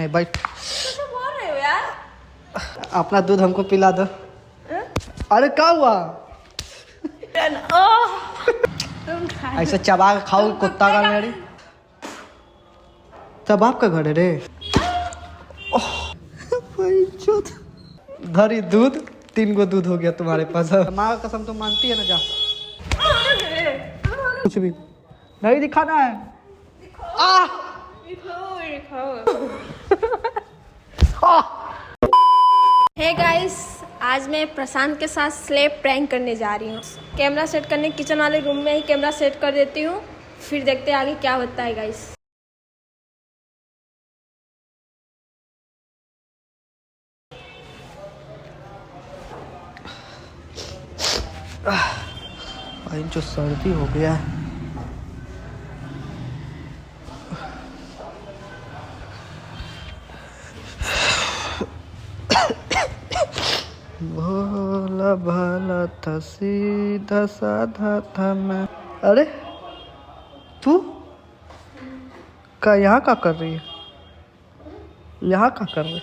नहीं भाई, तो बोल रहे हो यार। अपना दूध हमको पिला दो। अरे क्या हुआ? ऐसे चबा के खाओ कुत्ता का लेड़ी। तब आपका घर है रे। धरी दूध, 3 गो दूध हो गया तुम्हारे पास। माँ का कसम तुम मानती है ना? जा, कुछ भी नहीं दिखाना है। हे गाइस, आज मैं प्रशांत के साथ स्लेप प्रैंक करने जा रही हूँ। कैमरा सेट करने किचन वाले रूम में ही कैमरा सेट कर देती हूँ, फिर देखते हैं आगे क्या होता है गाइस। भाई जो सर्दी हो गया है। भोला भाला था, सीधा साधा था मैं। अरे तू का यहाँ का कर रही है? यहाँ का कर रही है?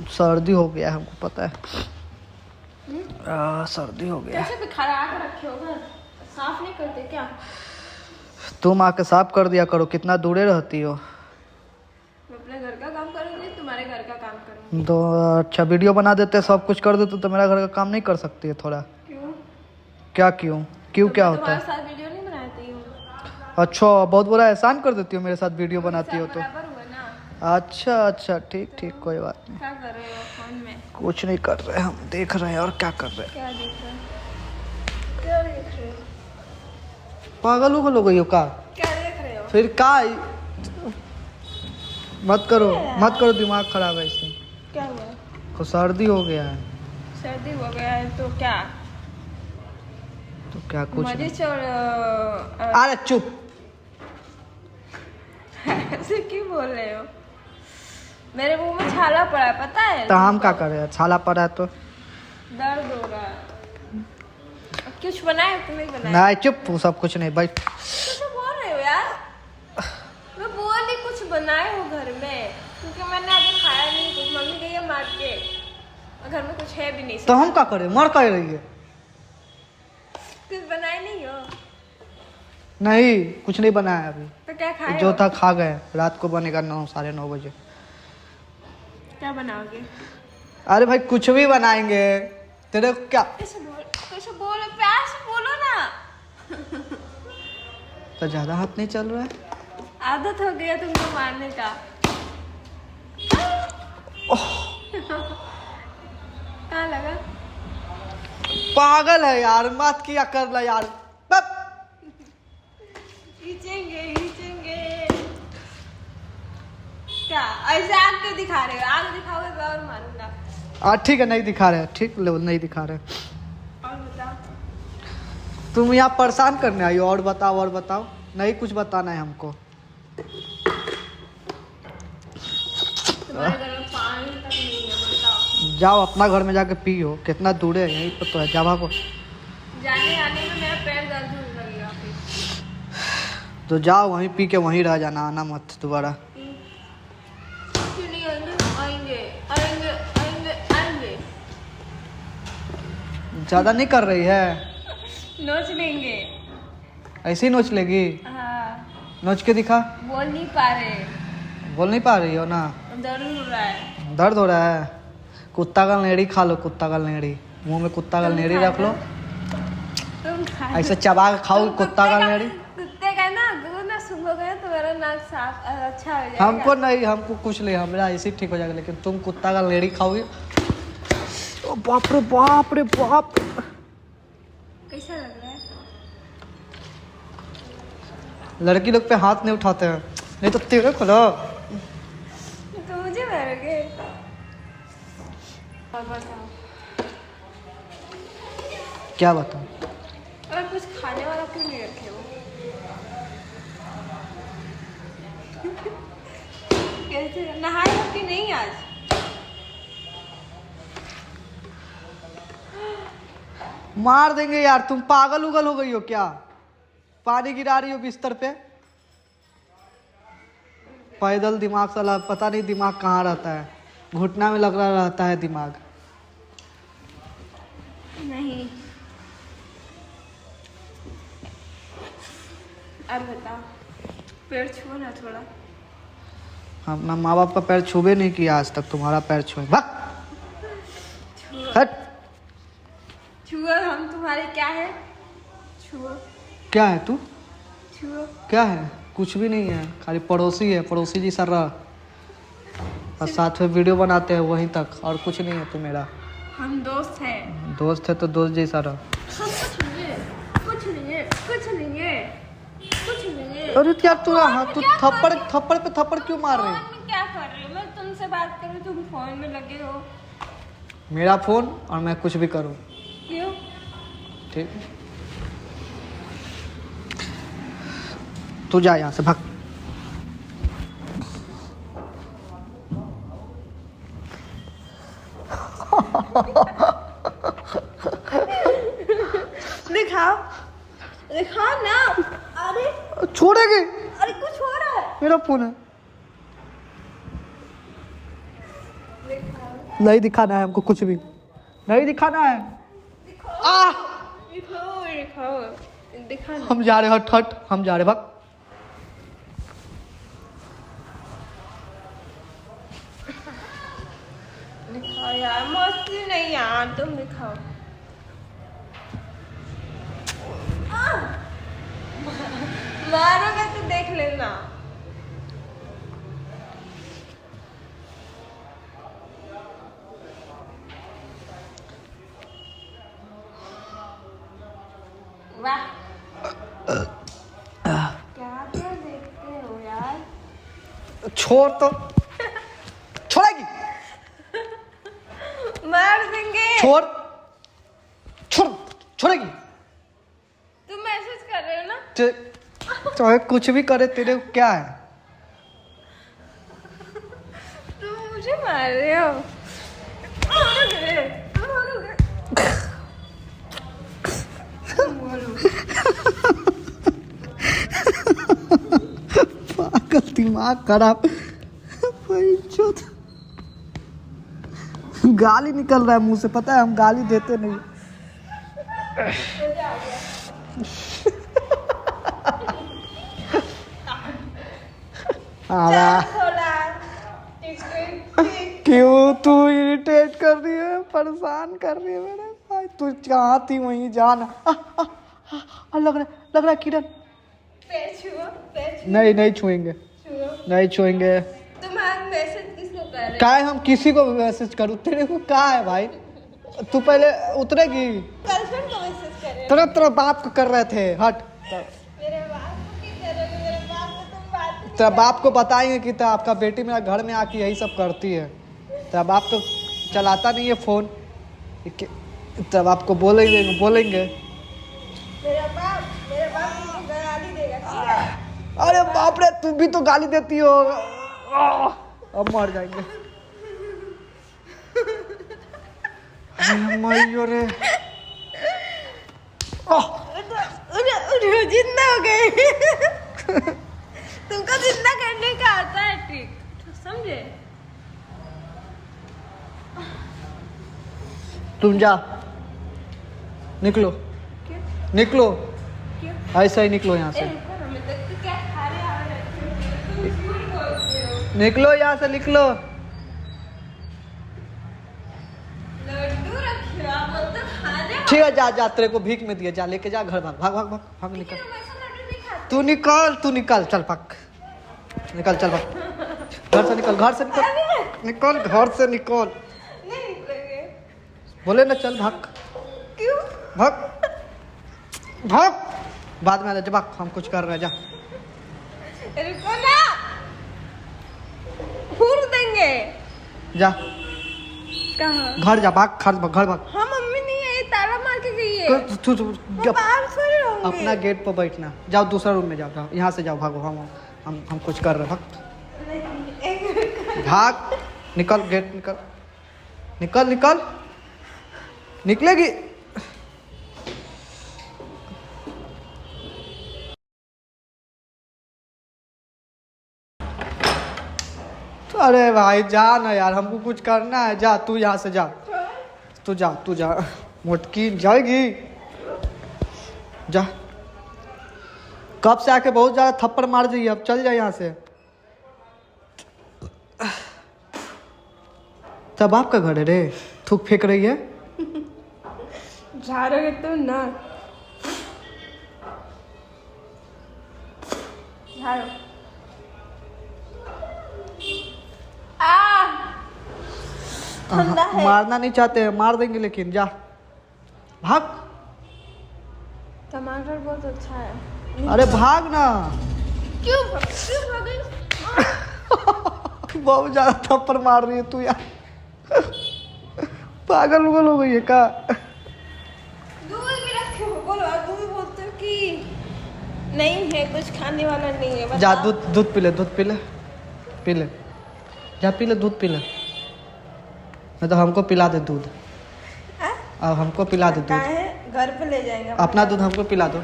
सर्दी हो गया, हमको पता है। सर्दी हो गया। कैसे बिखरा के रखे हो घर? साफ नहीं करते क्या? तुम आके साफ कर दिया करो, कितना दूरे रहती हो। मैं अपने घर का काम करूंगी, तुम्हारे घर का काम करूंगी। तो अच्छा वीडियो बना देते, सब कुछ कर देते तो मेरा घर का काम नहीं कर सकती है थोड़ा? क्यों? क्या क्यों? क्यों तो क्या मैं होता है? तुम्हारे साथ वीडियो नहीं बनाती हूँ। अच्छा, बहुत बड़ा एहसान कर देती हो मेरे साथ वीडियो बनाती हो तो। बराबर हुआ ना। अच्छा अच्छा, ठीक ठीक, कोई बात नहीं। क्या कर रहे हो फोन में? कुछ नहीं कर रहे, हम देख रहे हैं। और क्या कर रहे हैं? क्या देख रहे हो? क्या देख रहे हो? पागल हो गई हो का? क्या देख रहे हो? फिर का? मत करो, दिमाग खराब है इससे। क्या हुआ? तो सर्दी हो गया है। सर्दी हो गया है तो क्या? तो क्या कुछ नहीं। मरीच और अरे चुप। ऐसे क्यों बोल रहे हो? मेरे मुंह में छाला पड़ा है, पता है? तो हम क्या करें? छाला पड़ा है तो दर्द हो रहा है। कुछ बनाए तो नहीं बनाए? नहीं, चुप, वो सब कुछ नहीं। भाई तो बोल रहे हो यार। मैं बोली कुछ बनाए हो घर में, क्योंकि मैंने अभी खाया नहीं कुछ। मम्मी गई है मार्केट और घर में कुछ है भी नहीं। तो हम क्या करें? मर कर रही है। कुछ बनाए नहीं हो? नहीं, कुछ नहीं बनाया अभी। तो क्या खाए जो हो? था खा गए। रात को बनेगा 9, 9:30 बजे। क्या बनाओगे? अरे भाई कुछ भी बनाएंगे। तेरे को क्या? कैसे बोलो, प्यार से बोलो ना। तो ज्यादा हाथ नहीं चल रहा है? आदत हो गया तुमको मारने का। कहाँ लगा? पागल है यार, मत किया कर ला यार। बप। खींचेंगे। क्या ऐसे आग क्यों दिखा रहे हो? आग दिखाओगे तो और मारूंगा। ठीक है, नहीं दिखा रहे। ठीक, नहीं दिखा रहे। और बताओ। तुम यहाँ परेशान करने आई हो? और बताओ। नहीं, कुछ बताना है हमको। तुम्हारे घर में पानी तक नहीं है, बताओ। जाओ अपना घर में जाके पियो, कितना दूर है, यहीं पर तो है। जावा को जाने आने में मेरा पैर दर्द होने लगेगा फिर। तो जाओ, वहीं पी के वहीं रह जाना, आना मत दोबारा। क्यों नहीं आएंगे? आएंगे। ज्यादा नहीं कर रही है? नोच लेंगे। ऐसे ही नोच लेगी? हाँ। नोच के दिखा। बोल नहीं पा रहे। बोल नहीं पा रही हो ना? दर्द हो रहा है। दर्द हो रहा है? कुत्ता का लेड़ी खा लो, कुत्ता का लेड़ी। मुंह में कुत्ता का लेड़ी रख लो, तुम खा ऐसे चबा के खाओ कुत्ता का लेड़ी। कुत्ते का ना दूध ना सूंघोगे तो मेरा नाक साफ अच्छा हो जाएगा। हमको कुछ नहीं, हमारा ऐसे ही ठीक हो जाएगा। लेकिन तुम कुत्ता का लेड़ी खाओगे। ओ बाप रे बाप। कैसा लग रहा है? लड़की लोग पे हाथ नहीं उठाते हैं, नहीं तो तेरे खोलो। तो मुझे मारोगे? और बताओ। क्या बताऊं? और कुछ खाने वाला क्यों नहीं रखे हो? कैसे नहाए हो कि नहीं आज? मार देंगे यार, तुम पागल उगल हो गई हो क्या? पानी गिरा रही हो बिस्तर पे। पैदल दिमाग साला पता नहीं दिमाग कहाँ रहता है, घुटना में लग रहा रहता है दिमाग। नहीं, अब बताओ, पैर छुओ ना थोड़ा। हम ना माँ बाप का पैर छुबे नहीं किया आज तक, तुम्हारा पैर छुए। भाग हट। छुओ, हम तुम्हारे क्या है? छुओ। क्या है तू? छुओ। क्या है? कुछ भी नहीं है, खाली पड़ोसी है, पड़ोसी जी सर रहा, और साथ में वीडियो बनाते हैं वहीं तक, और कुछ नहीं है तू मेरा। हम दोस्त हैं। दोस्त है तो दोस्त जैसा रहा। कुछ नहीं है, कुछ नहीं है, कुछ नहीं है, कुछ नहीं है। अरे यार तू तू थप्पड़ थप्पड़ पे थप्पड़ क्यों मार रही है? फोन में क्या कर रही हो? मैं तुमसे बात कर रही हूँ, तुम फोन में लगे हो। मेरा फोन और मैं कुछ भी करूँ, क्यों? ठीक? तू जा यहाँ से, भाग। दिखाओ, दिखाओ ना। अरे छोड़ेगी? अरे कुछ हो रहा है। मेरा फोन है। दिखाओ, नहीं दिखाना है हमको, कुछ भी नहीं दिखाना है। आ दिखाओ, दिखाओ, दिखाओ। हम जा रहे, हट हट, हम जा रहे, भाग। दिखाओ यार, मस्ती नहीं यार, तुम दिखाओ। मारोगे तो देख लेना। वाह, क्या क्या देखते हो यार। छोड़ तो, छोड़ेगी? मार देंगे। छोड़, छोड़, छोड़ेगी? तुम मैसेज कर रहे हो ना? चाहे कुछ भी करे, तेरे को क्या है? तुम मुझे मार रहे हो। मारोगे, मारोगे। पागल, दिमाग खराब। गाली निकल रहा है मुंह से, पता है हम गाली देते नहीं। क्यों तू इरिटेट कर रही है, परेशान कर रही है मेरे भाई? तू कहाँ थी वहीं जाना। लग रहा है किरण। पैर छुओ, पैर छुओ। नहीं नहीं छुएंगे, छुओ। नहीं छुएंगे। तुम्हारा मैसेज किसको कर रहे हो? क्या है, हम किसी को मैसेज करूँ? तेरे को क्या है भाई? तू पहले उतरेगी। गर्लफ्रेंड को मैसेज कर रहे हो? तेरा तेरा बाप को कर रहे थे, हट। मेरे बाप को क्यों करोगे? मेरे बाप को तुम बात नहीं तेरा बाप को बताएंगे कि तेरा आपका बेटी मेरा घर में आके यही सब करती है। तेरा बाप तो चलाता नहीं है फोन, तेरा बाप को बोलेंगे। मेरे बाप तुमको गाली देगा, ठीक है? अरे बाप रे, तू भी तो गाली देती हो। अब मर जाएंगे। मरियो रे। जिंदा हो गए। तुमको जिंदा करने का आता है ट्रिक, समझे? तुम जा, निकलो। क्यों? निकलो, क्यों? ऐसा ही निकलो यहाँ से। रुको ना, मैं तो क्या खा रहे आ रहे हो? तुम झूठ बोलते हो। निकलो यहाँ से, निकलो। लड्डू रखियो, आप बोलते खा रहे हो। ठीक है, जा जा, तेरे को भीख में दिया, जा लेके जा घर, भाग भाग भाग भाग भाग, निकल। लेकिन हम ऐसा लड्डू नहीं खाते। तू निकल, चल भाग, निकल, चल भाग, घर से निकल, घर से निकल, निकल घर से निकल। नहीं निकलेंगे। बोले ना चल भाग, क्यों? भाग भाग, बाद में आ जा, भाग, हम कुछ कर रहे हैं, जा। रुको ना, फूल देंगे। जा कहाँ? घर जा, भाग, घर भाग। हाँ, मम्मी नहीं है, ताला मार के गई है। तू वो बाहर सो रहे होंगे। अपना गेट पर बैठना, जाओ दूसरा रूम में जाओ, यहाँ से जाओ, भागो। हम कुछ कर रहे हैं, भाग, निकल, गेट निकल, निकल निकल, निकलेगी। अरे भाई जा ना यार, हमको कुछ करना है। जा तू यहाँ से जा, तू जा मोटकी जाएगी। जा, कब से आके बहुत ज्यादा थप्पड़ मार दी, अब चल जा यहाँ से। तब आपका घर है रे, थूक फेंक रही है। झाड़ोगे तो ना, झाड़ो। ठंडा है। मारना नहीं चाहते हैं, मार देंगे, लेकिन जा भाग। टमाटर बहुत अच्छा है। अरे भाग ना। क्यों भागे? बहुत ज्यादा थप्पड़ मार रही है तू यार, पागल उगल हो गई है का। दूध भी रखे हो, बोलो। दूध बोलते हो कि नहीं है, कुछ खाने वाला नहीं है, बताओ। जा दूध पी ले, पी ले, जा पी ले, दूध पी ले। नहीं तो हमको पिला दे दूध। अब हमको पिला दे दूध। है घर पे ले जाएंगे अपना दूध हमको पिला दो।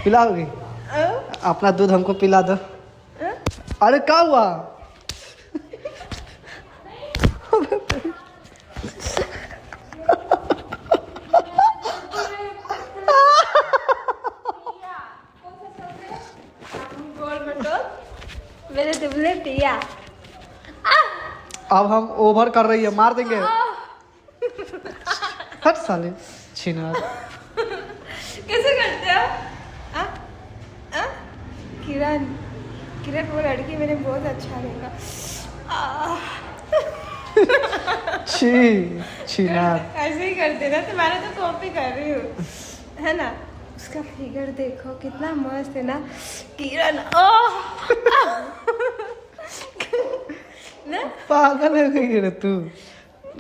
पिलाओगी? अपना दूध हमको पिला दो। अरे क्या हुआ? मेरे दुबले पिया। अब हम ओवर कर रही है, मार देंगे। हट साले छीना। कैसे करते हो? किरण वो लड़की मेरे बहुत अच्छा रहेगा। छीना। ऐसे ही करते ना, तुम्हारा तो कॉपी कर रही हूँ, है ना। उसका फिगर देखो कितना मस्त है ना किरण। ना पागल हो गई रे तू।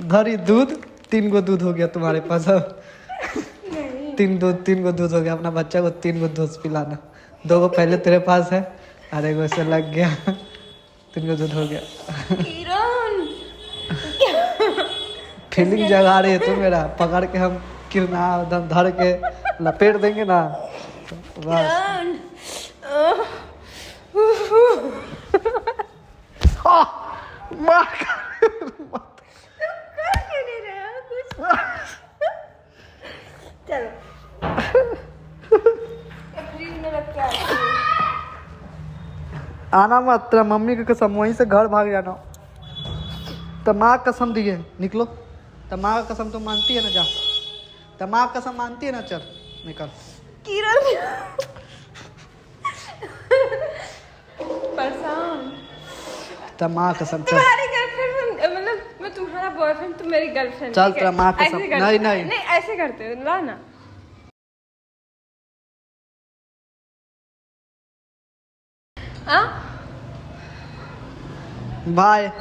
धरी दूध, 3 गो दूध हो गया तुम्हारे पास। अब नहीं, 3 गो दूध हो गया। अपना बच्चा को 3 गो दूध पिलाना। 2 गो पहले तेरे पास है, और 1 गो से लग गया। 3 गो दूध हो गया। किरण फीलिंग जगा रही है तू मेरा। पकड़ के हम किरना एकदम धर के लपेट देंगे ना, तो बस। मार क्यों नहीं रहे हो कुछ? चलो फ्रिज में रख के आती हूँ। आना मत, तेरा मम्मी की कसम, वहीं से घर भाग जाना। तो माँ कसम दी है, निकलो। तो माँ का कसम तो मानती है ना, जा। तो माँ का कसम मानती है ना, चल निकल। किरण परेशान। तो माँ कसम, चल। तुम्हारी गर्लफ्रेंड, मतलब मैं तुम्हारा बॉयफ्रेंड, तुम मेरी गर्लफ्रेंड। चल तेरा माँ कसम। नहीं नहीं ऐसे करते हो, ला ना। बाय।